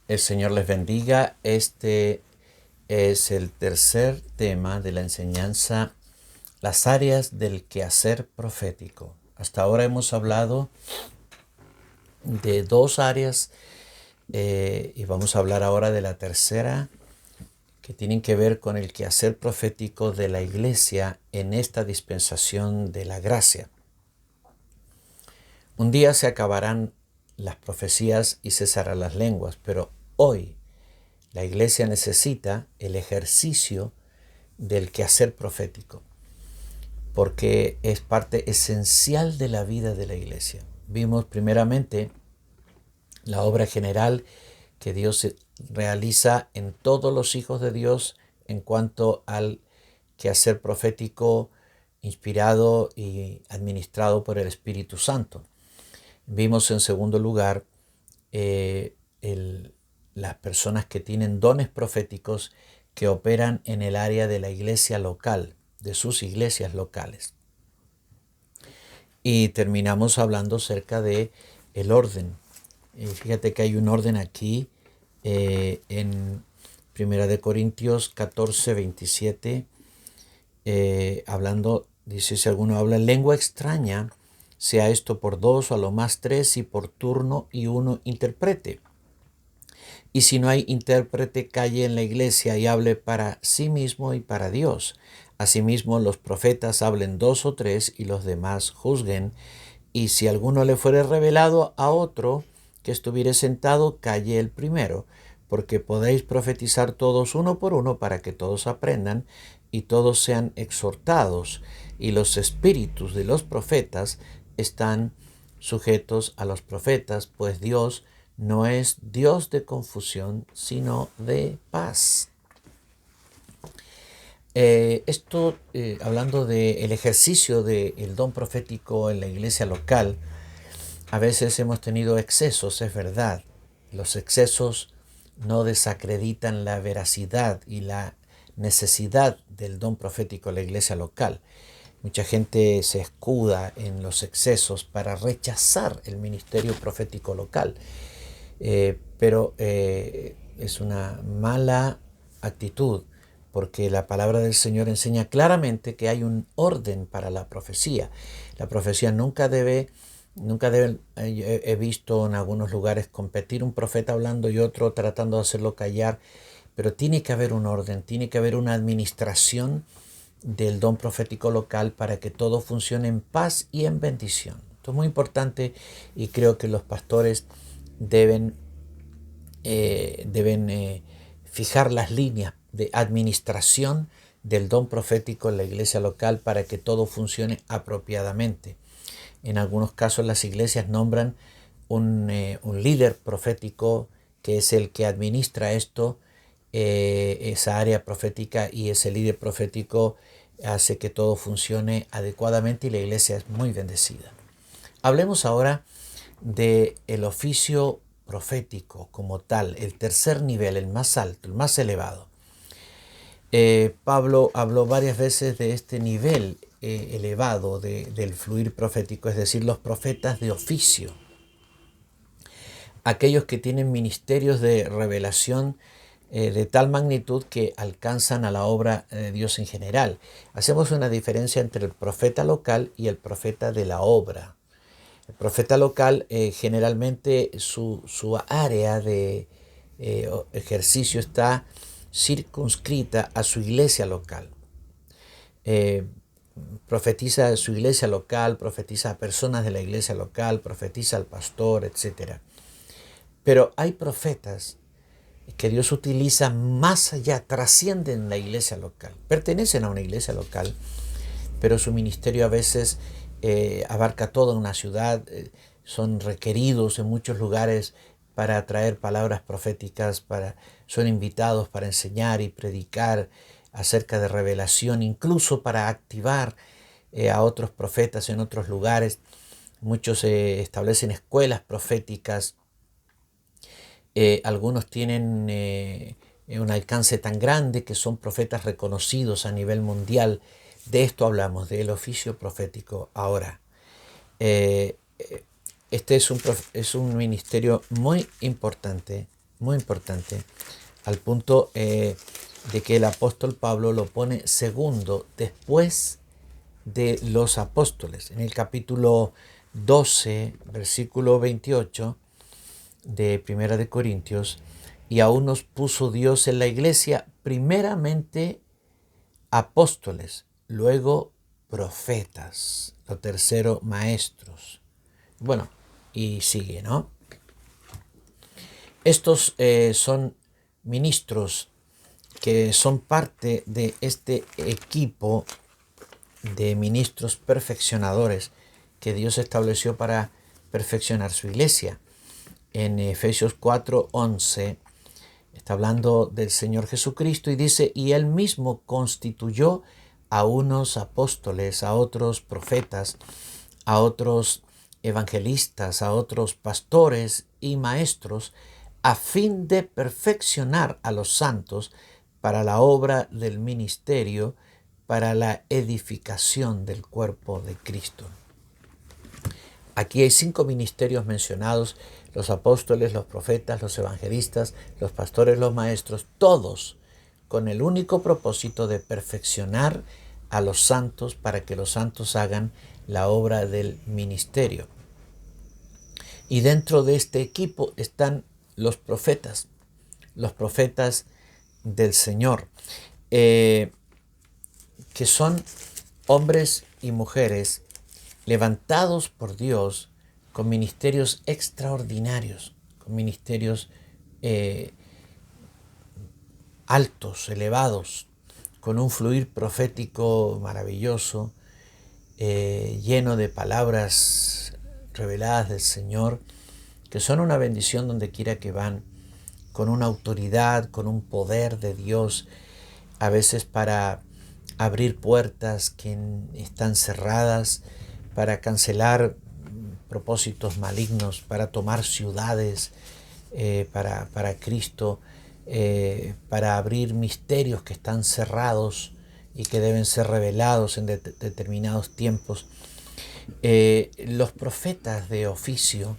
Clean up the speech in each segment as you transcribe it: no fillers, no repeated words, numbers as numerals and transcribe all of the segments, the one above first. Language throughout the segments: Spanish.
El Señor les bendiga. Este es el tercer tema de la enseñanza, las áreas del quehacer profético. Hasta ahora hemos hablado de dos áreas y vamos a hablar ahora de la tercera, que tienen que ver con el quehacer profético de la iglesia en esta dispensación de la gracia. Un día se acabarán las profecías y cesarán las lenguas, pero hoy la iglesia necesita el ejercicio del quehacer profético, porque es parte esencial de la vida de la iglesia. Vimos primeramente la obra general que Dios realiza en todos los hijos de Dios en cuanto al quehacer profético inspirado y administrado por el Espíritu Santo. Vimos en segundo lugar las personas que tienen dones proféticos que operan en el área de la iglesia local, de sus iglesias locales. Y terminamos hablando acerca de el orden. Fíjate que hay un orden aquí en 1 Corintios 14, 27, hablando, dice, si alguno habla lengua extraña, sea esto por dos o a lo más tres y por turno y uno interprete. Y si no hay intérprete, calle en la iglesia y hable para sí mismo y para Dios. Asimismo, los profetas hablen dos o tres y los demás juzguen. Y si alguno le fuere revelado a otro que estuviere sentado, calle el primero, porque podéis profetizar todos uno por uno para que todos aprendan y todos sean exhortados. Y los espíritus de los profetas están sujetos a los profetas, pues Dios no es Dios de confusión, sino de paz. Hablando del ejercicio del don profético en la iglesia local, a veces hemos tenido excesos, es verdad. Los excesos no desacreditan la veracidad y la necesidad del don profético en la iglesia local. Mucha gente se escuda en los excesos para rechazar el ministerio profético local. Pero es una mala actitud, porque la palabra del Señor enseña claramente que hay un orden para la profecía. La profecía nunca debe, he visto en algunos lugares competir un profeta hablando y otro tratando de hacerlo callar, pero tiene que haber un orden, tiene que haber una administración del don profético local para que todo funcione en paz y en bendición. Esto es muy importante y creo que los pastores deben fijar las líneas de administración del don profético en la iglesia local para que todo funcione apropiadamente. En algunos casos las iglesias nombran un líder profético que es el que administra esto, esa área profética, y ese líder profético hace que todo funcione adecuadamente y la iglesia es muy bendecida. Hablemos ahora del oficio profético como tal, el tercer nivel, el más alto, el más elevado. Pablo habló varias veces de este nivel elevado del fluir profético, es decir, los profetas de oficio, aquellos que tienen ministerios de revelación de tal magnitud que alcanzan a la obra de Dios en general. Hacemos una diferencia entre el profeta local y el profeta de la obra. El profeta local generalmente su área de ejercicio está circunscrita a su iglesia local. Profetiza a su iglesia local, profetiza a personas de la iglesia local, profetiza al pastor, etc. Pero hay profetas que Dios utiliza más allá, trascienden la iglesia local, pertenecen a una iglesia local, pero su ministerio a veces abarca toda una ciudad, son requeridos en muchos lugares para traer palabras proféticas, son invitados para enseñar y predicar acerca de revelación, incluso para activar a otros profetas en otros lugares. Muchos establecen escuelas proféticas. Algunos tienen un alcance tan grande que son profetas reconocidos a nivel mundial. De esto hablamos, del oficio profético ahora. Este es un ministerio muy importante muy importante, al punto de que el apóstol Pablo lo pone segundo después de los apóstoles. En el capítulo 12, versículo 28 de Primera de Corintios, y aún nos puso Dios en la iglesia primeramente apóstoles, luego profetas, lo tercero maestros. Bueno, y sigue, ¿no? Estos son ministros que son parte de este equipo de ministros perfeccionadores que Dios estableció para perfeccionar su iglesia. En Efesios 4:11 está hablando del Señor Jesucristo y dice, y Él mismo constituyó a unos apóstoles, a otros profetas, a otros evangelistas, a otros pastores y maestros, a fin de perfeccionar a los santos para la obra del ministerio, para la edificación del cuerpo de Cristo. Aquí hay 5 ministerios mencionados: los apóstoles, los profetas, los evangelistas, los pastores, los maestros, todos con el único propósito de perfeccionar a los santos para que los santos hagan la obra del ministerio. Y dentro de este equipo están los profetas del Señor, que son hombres y mujeres levantados por Dios con ministerios extraordinarios, con ministerios altos, elevados, con un fluir profético maravilloso, lleno de palabras reveladas del Señor, que son una bendición donde quiera que van, con una autoridad, con un poder de Dios, a veces para abrir puertas que están cerradas, para cancelar propósitos malignos, para tomar ciudades para Cristo, para abrir misterios que están cerrados y que deben ser revelados en determinados tiempos. Los profetas de oficio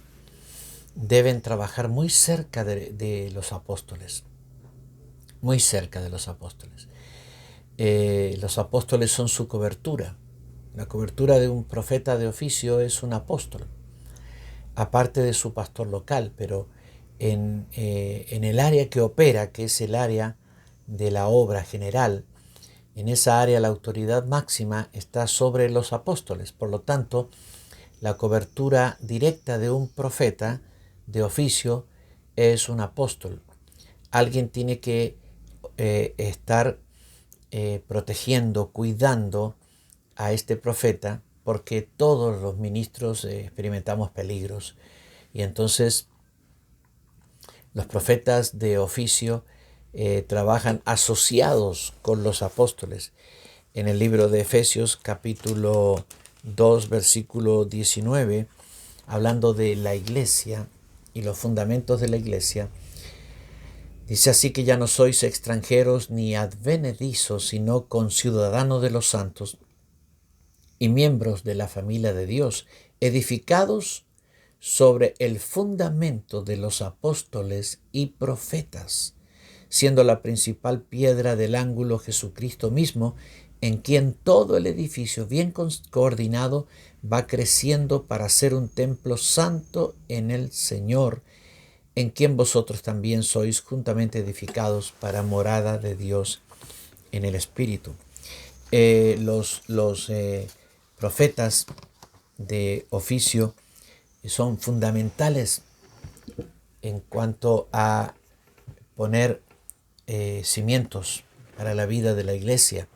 deben trabajar muy cerca de los apóstoles, muy cerca de los apóstoles. Los apóstoles son su cobertura. La cobertura de un profeta de oficio es un apóstol, aparte de su pastor local, pero en el área que opera, que es el área de la obra general, en esa área la autoridad máxima está sobre los apóstoles. Por lo tanto, la cobertura directa de un profeta de oficio es un apóstol. Alguien tiene que estar protegiendo, cuidando a este profeta, porque todos los ministros experimentamos peligros. Y entonces los profetas de oficio trabajan asociados con los apóstoles. En el libro de Efesios capítulo 2 versículo 19, hablando de la iglesia y los fundamentos de la iglesia, dice: así que ya no sois extranjeros ni advenedizos, sino conciudadanos de los santos y miembros de la familia de Dios, edificados sobre el fundamento de los apóstoles y profetas, siendo la principal piedra del ángulo Jesucristo mismo, en quien todo el edificio bien coordinado va creciendo para ser un templo santo en el Señor, en quien vosotros también sois juntamente edificados para morada de Dios en el Espíritu. Los profetas de oficio son fundamentales en cuanto a poner cimientos para la vida de la iglesia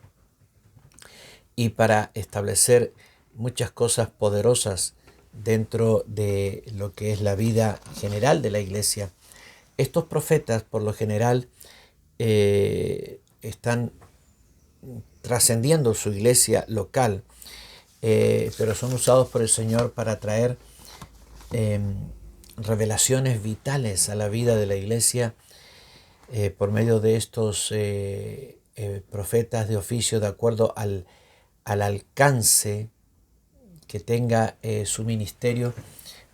y para establecer muchas cosas poderosas dentro de lo que es la vida general de la iglesia. Estos profetas, por lo general, están trascendiendo su iglesia local, pero son usados por el Señor para traer revelaciones vitales a la vida de la iglesia por medio de estos profetas de oficio, de acuerdo al alcance que tenga su ministerio.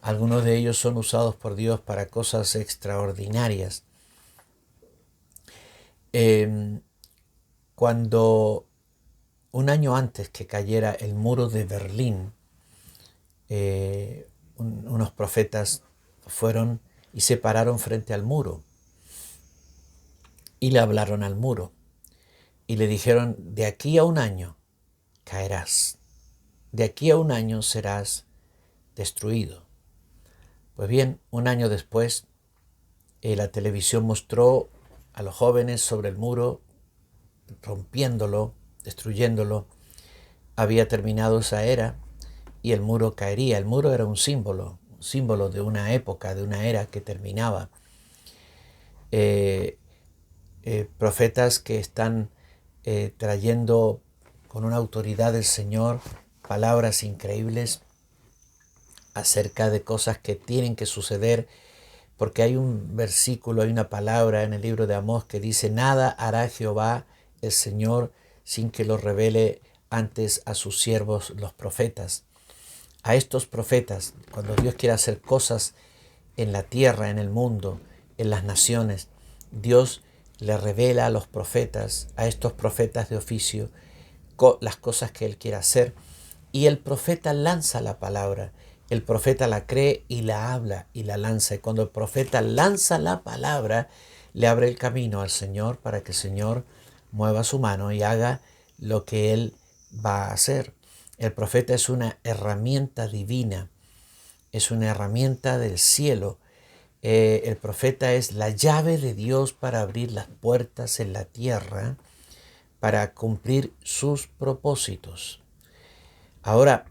Algunos de ellos son usados por Dios para cosas extraordinarias. Em, Cuando un año antes que cayera el muro de Berlín, unos profetas fueron y se pararon frente al muro y le hablaron al muro y le dijeron, de aquí a un año caerás, de aquí a un año serás destruido. Pues bien, un año después, la televisión mostró a los jóvenes sobre el muro, rompiéndolo, destruyéndolo. Había terminado esa era y el muro caería. El muro era un símbolo de una época, de una era que terminaba. Profetas que están trayendo con una autoridad del Señor palabras increíbles acerca de cosas que tienen que suceder, porque hay un versículo, hay una palabra en el libro de Amós que dice, nada hará Jehová el Señor sin que lo revele antes a sus siervos los profetas. A estos profetas, cuando Dios quiere hacer cosas en la tierra, en el mundo, en las naciones, Dios le revela a los profetas, a estos profetas de oficio, las cosas que Él quiere hacer, y el profeta lanza la palabra, el profeta la cree y la habla y la lanza, y cuando el profeta lanza la palabra, le abre el camino al Señor para que el Señor mueva su mano y haga lo que Él va a hacer. El profeta es una herramienta divina, es una herramienta del cielo. El profeta es la llave de Dios para abrir las puertas en la tierra, para cumplir sus propósitos. Ahora,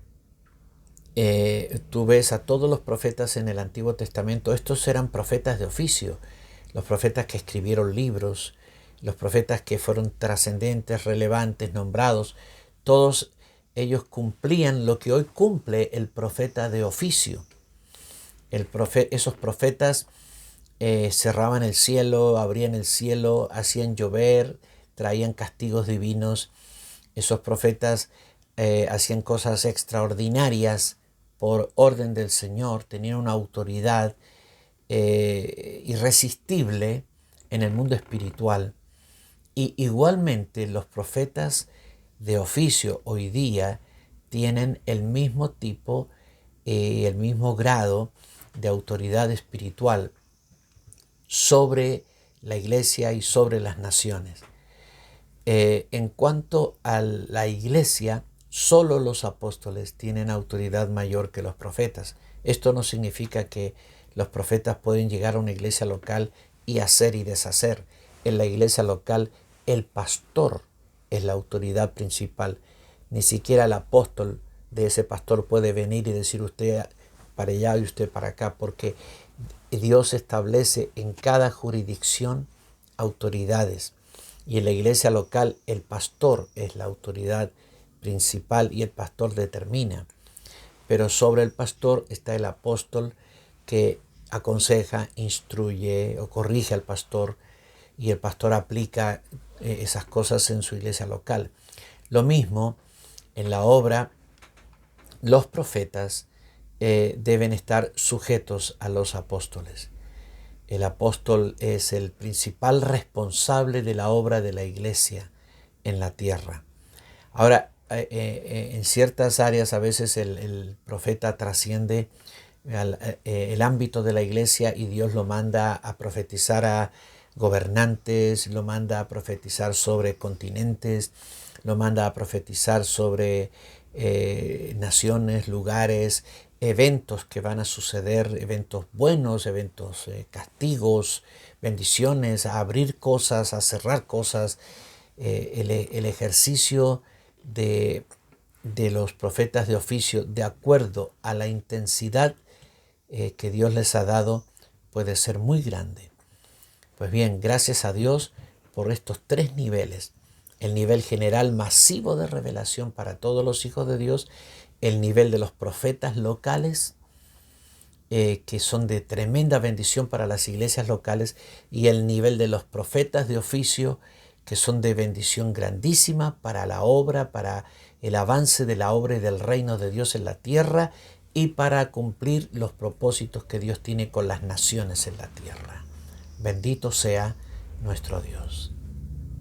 tú ves a todos los profetas en el Antiguo Testamento, estos eran profetas de oficio, los profetas que escribieron libros, los profetas que fueron trascendentes, relevantes, nombrados, todos ellos cumplían lo que hoy cumple el profeta de oficio. Esos profetas cerraban el cielo, abrían el cielo, hacían llover, traían castigos divinos. Esos profetas hacían cosas extraordinarias por orden del Señor, tenían una autoridad irresistible en el mundo espiritual. Y igualmente los profetas de oficio hoy día tienen el mismo tipo y el mismo grado de autoridad espiritual sobre la iglesia y sobre las naciones. En cuanto a la iglesia, solo los apóstoles tienen autoridad mayor que los profetas. Esto no significa que los profetas pueden llegar a una iglesia local y hacer y deshacer. En la iglesia local, el pastor es la autoridad principal. Ni siquiera el apóstol de ese pastor puede venir y decir usted para allá y usted para acá, porque Dios establece en cada jurisdicción autoridades. Y en la iglesia local el pastor es la autoridad principal y el pastor determina. Pero sobre el pastor está el apóstol que aconseja, instruye o corrige al pastor, y el pastor aplica esas cosas en su iglesia local. Lo mismo en la obra, los profetas deben estar sujetos a los apóstoles. El apóstol es el principal responsable de la obra de la iglesia en la tierra. Ahora, en ciertas áreas a veces el profeta trasciende el ámbito de la iglesia y Dios lo manda a profetizar a gobernantes, lo manda a profetizar sobre continentes, lo manda a profetizar sobre naciones, lugares, eventos que van a suceder, eventos buenos, eventos castigos, bendiciones, a abrir cosas, a cerrar cosas. El ejercicio de los profetas de oficio, de acuerdo a la intensidad que Dios les ha dado, puede ser muy grande. Pues bien, gracias a Dios por estos tres niveles. El nivel general masivo de revelación para todos los hijos de Dios, el nivel de los profetas locales, que son de tremenda bendición para las iglesias locales, y el nivel de los profetas de oficio, que son de bendición grandísima para la obra, para el avance de la obra y del reino de Dios en la tierra, y para cumplir los propósitos que Dios tiene con las naciones en la tierra. Bendito sea nuestro Dios.